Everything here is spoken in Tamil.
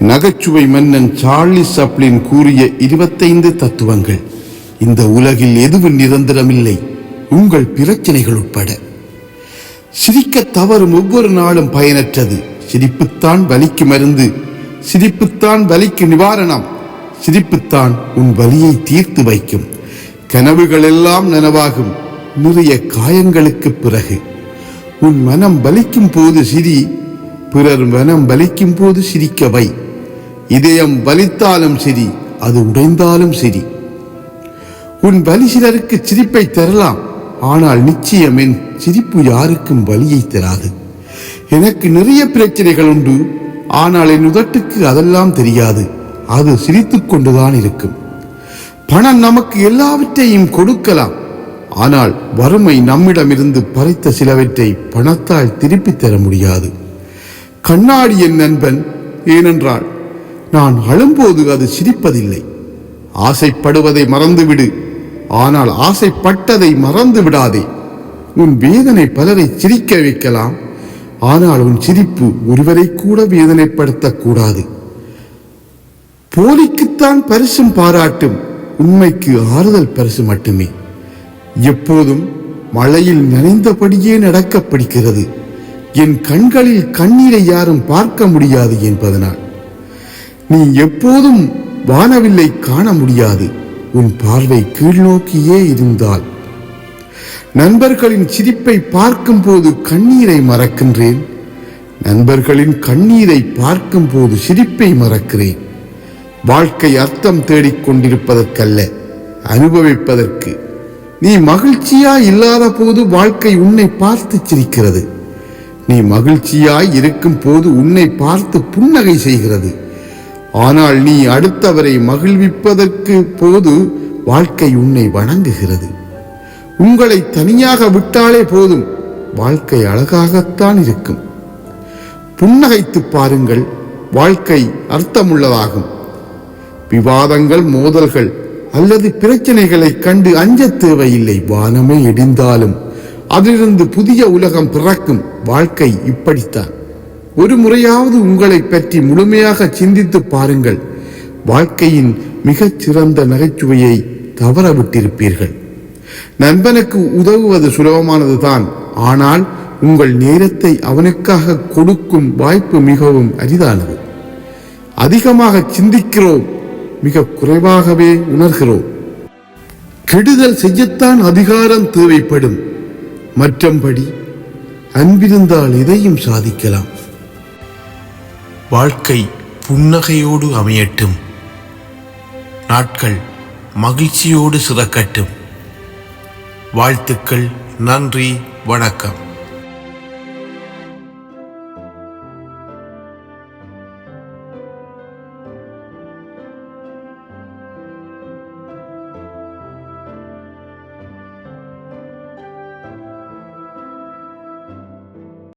நகைச்சுவை மன்னன் சார்லி சாப்ளின் கூறிய 25 தத்துவங்கள். இந்த உலகில் எதுவும் நிரந்தரமில்லை, உங்கள் பிரச்சனைகள் உட்பட. சிரிக்க தவறும் ஒவ்வொரு நாளும் பயனற்றது. சிரிப்புத்தான் வலிக்கு மருந்து, சிரிப்புத்தான் வலிக்கு நிவாரணம், சிரிப்புத்தான் உன் வலியை தீர்த்து வைக்கும். கனவுகள் எல்லாம் நனவாகும் நிறைய காயங்களுக்கு பிறகு. உன் மனம் வலிக்கும் போது சிரி, பிறர் மனம் வலிக்கும் போது சிரிக்க வை. இதயம் வலித்தாலும் சரி, அது உடைந்தாலும் சரி. உன் வலி சிலருக்கு சிரிப்பை தரலாம், ஆனால் நிச்சயம் என் சிரிப்பு யாருக்கும் வலியை தராது. எனக்கு நிறைய பிரச்சனைகள் உண்டு, ஆனால் என் உதட்டுக்கு அதெல்லாம் தெரியாது. அது சிரித்து கொண்டுதான் இருக்கும். பணம் நமக்கு எல்லாவற்றையும் கொடுக்கலாம், ஆனால் வறுமை நம்மிடமிருந்து பறித்த சிலவற்றை பணத்தால் திருப்பி தர முடியாது. கண்ணாடி என் நண்பன், ஏனென்றால் நான் அழும்போது அது சிரிப்பதில்லை. ஆசைப்படுவதை மறந்துவிடு, ஆனால் ஆசைப்பட்டதை மறந்து விடாதே. உன் வேதனை பலரை சிரிக்க வைக்கலாம், ஆனால் உன் சிரிப்பு ஒருவரை கூட வேதனைப்படுத்தக்கூடாது. போலிக்குத்தான் பரிசும் பாராட்டும், உண்மைக்கு ஆறுதல் பரிசு மட்டுமே. எப்போதும் மழையில் நனைந்தபடியே நடக்க பிடிக்கிறது. என் கண்களில் கண்ணீரை யாரும் பார்க்க முடியாது என்பதனால். நீ எப்போதும் வானவில்லை காண முடியாது, உன் பார்வை கீழ்நோக்கியே இருந்தால். நண்பர்களின் சிரிப்பை பார்க்கும் போது கண்ணீரை மறக்கின்றேன், நண்பர்களின் கண்ணீரை பார்க்கும் போது சிரிப்பை மறக்கிறேன். வாழ்க்கை அர்த்தம் தேடிக்கொண்டிருப்பதற்கல்ல, அனுபவிப்பதற்கு. நீ மகிழ்ச்சியாய் இல்லாத போது வாழ்க்கை உன்னை பார்த்து சிரிக்கிறது. நீ மகிழ்ச்சியாய் இருக்கும் போது உன்னை பார்த்து புன்னகை செய்கிறது. ஆனால் நீ அடுத்தவரை மகிழ்விப்பதற்கு போது வாழ்க்கை உன்னை வணங்குகிறது. உங்களை தனியாக விட்டாலே போதும், வாழ்க்கை அழகாகத்தான் இருக்கும். புன்னகைத்து பாருங்கள், வாழ்க்கை அர்த்தமுள்ளதாகும். விவாதங்கள், மோதல்கள் அல்லது பிரச்சனைகளை கண்டு அஞ்ச தேவையில்லை. வானமே இடிந்தாலும் அதிலிருந்து புதிய உலகம் பிறக்கும். வாழ்க்கை இப்படித்தான். ஒரு முறையாவது உங்களை பற்றி முழுமையாக சிந்தித்து பாருங்கள். வாழ்க்கையின் மிகச் சிறந்த நகைச்சுவையை தவறவிட்டிருப்பீர்கள். நண்பனுக்கு உதவுவது சுலபமானது தான், ஆனால் உங்கள் நேரத்தை அவனுக்காக கொடுக்கும் வாய்ப்பு மிகவும் அரிதானது. அதிகமாக சிந்திக்கிறோம், மிக குறைவாகவே உணர்கிறோம். கெடுதல் செய்யத்தான் அதிகாரம் தேவைப்படும், மற்றபடி அன்பிருந்தால் எதையும் சாதிக்கலாம். வாழ்க்கை புன்னகையோடு அமையட்டும், நாட்கள் மகிழ்ச்சியோடு சிறக்கட்டும். வாழ்த்துக்கள். நன்றி, வணக்கம்.